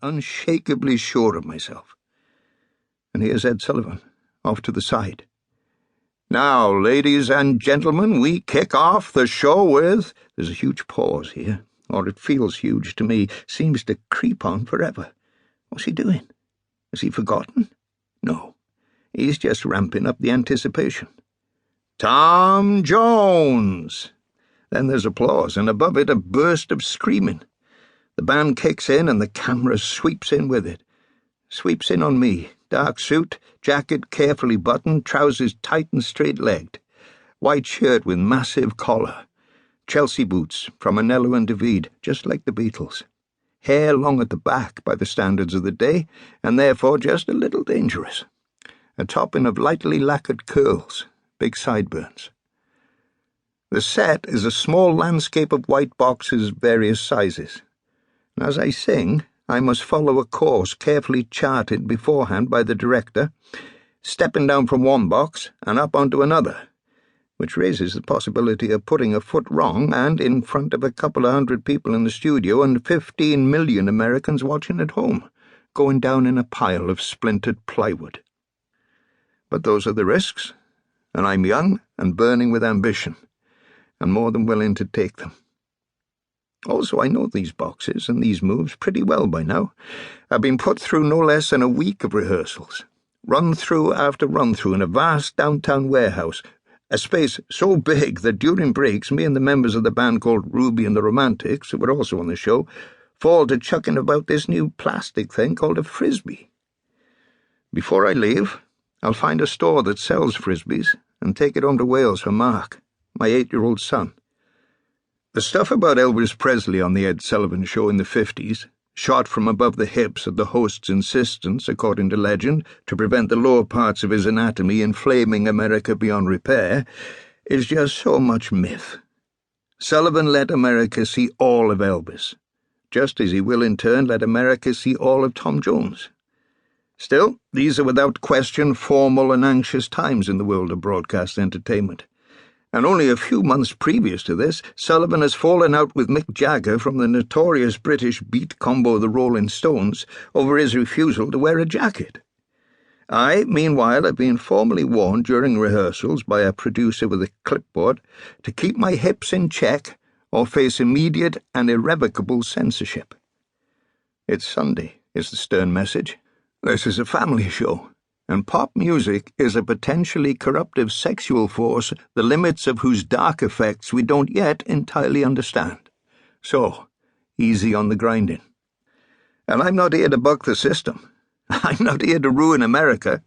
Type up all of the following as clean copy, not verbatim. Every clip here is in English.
unshakably sure of myself. And here's Ed Sullivan, off to the side. "Now, ladies and gentlemen, we kick off the show with..." There's a huge pause here, or it feels huge to me, seems to creep on forever. What's he doing? Has he forgotten? No, he's just ramping up the anticipation. "Tom Jones!" Then there's applause, and above it a burst of screaming. The band kicks in, and the camera sweeps in with it. Sweeps in on me, dark suit, jacket carefully buttoned, trousers tight and straight-legged, white shirt with massive collar, Chelsea boots from Anello and David, just like the Beatles, hair long at the back by the standards of the day, and therefore just a little dangerous, a topping of lightly lacquered curls, big sideburns. The set is a small landscape of white boxes various sizes, and as I sing, I must follow a course carefully charted beforehand by the director, stepping down from one box and up onto another, which raises the possibility of putting a foot wrong and in front of a couple of hundred people in the studio and 15 million Americans watching at home, going down in a pile of splintered plywood. But those are the risks, and I'm young and burning with ambition, and more than willing to take them. Also, I know these boxes and these moves pretty well by now. I've been put through no less than a week of rehearsals, run-through after run-through in a vast downtown warehouse, a space so big that during breaks me and the members of the band called Ruby and the Romantics, who were also on the show, fall to chucking about this new plastic thing called a frisbee. Before I leave, I'll find a store that sells frisbees and take it home to Wales for Mark, my 8-year-old son. The stuff about Elvis Presley on the Ed Sullivan Show in the 50s, shot from above the hips at the host's insistence, according to legend, to prevent the lower parts of his anatomy inflaming America beyond repair, is just so much myth. Sullivan let America see all of Elvis, just as he will in turn let America see all of Tom Jones. Still, these are without question formal and anxious times in the world of broadcast entertainment. And only a few months previous to this, Sullivan has fallen out with Mick Jagger from the notorious British beat combo The Rolling Stones over his refusal to wear a jacket. I, meanwhile, have been formally warned during rehearsals by a producer with a clipboard to keep my hips in check or face immediate and irrevocable censorship. It's Sunday, is the stern message. This is a family show, and pop music is a potentially corruptive sexual force, the limits of whose dark effects we don't yet entirely understand. So, easy on the grinding. And I'm not here to buck the system. I'm not here to ruin America.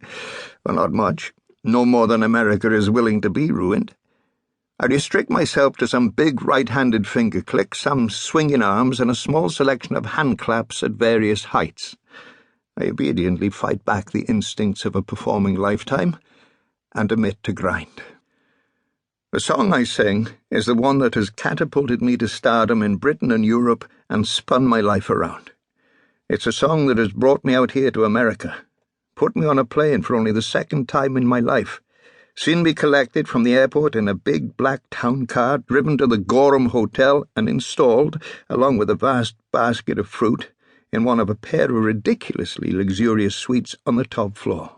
Well, not much. No more than America is willing to be ruined. I restrict myself to some big right-handed finger clicks, some swinging arms, and a small selection of hand claps at various heights. I obediently fight back the instincts of a performing lifetime and omit to grind. The song I sing is the one that has catapulted me to stardom in Britain and Europe and spun my life around. It's a song that has brought me out here to America, put me on a plane for only the second time in my life, seen me collected from the airport in a big black town car, driven to the Gorham Hotel and installed, along with a vast basket of fruit, in one of a pair of ridiculously luxurious suites on the top floor.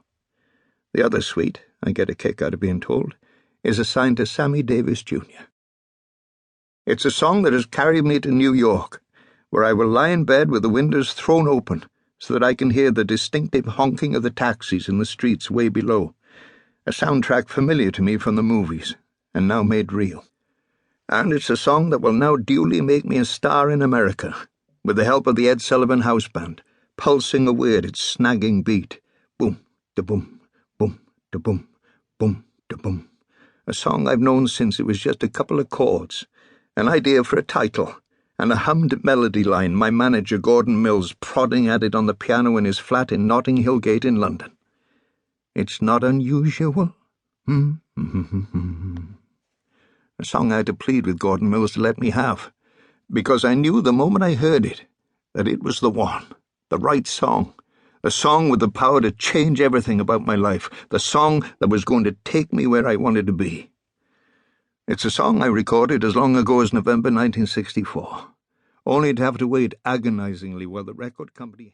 The other suite, I get a kick out of being told, is assigned to Sammy Davis Jr. It's a song that has carried me to New York, where I will lie in bed with the windows thrown open so that I can hear the distinctive honking of the taxis in the streets way below, a soundtrack familiar to me from the movies, and now made real. And it's a song that will now duly make me a star in America, with the help of the Ed Sullivan House Band, pulsing away at its snagging beat. Boom, da-boom, boom, da-boom, boom, da-boom. A song I've known since it was just a couple of chords, an idea for a title, and a hummed melody line my manager Gordon Mills prodding at it on the piano in his flat in Notting Hill Gate in London. It's not unusual. A song I had to plead with Gordon Mills to let me have, because I knew the moment I heard it that it was the one, the right song, the song with the power to change everything about my life, the song that was going to take me where I wanted to be. It's a song I recorded as long ago as November 1964, only to have to wait agonizingly while the record company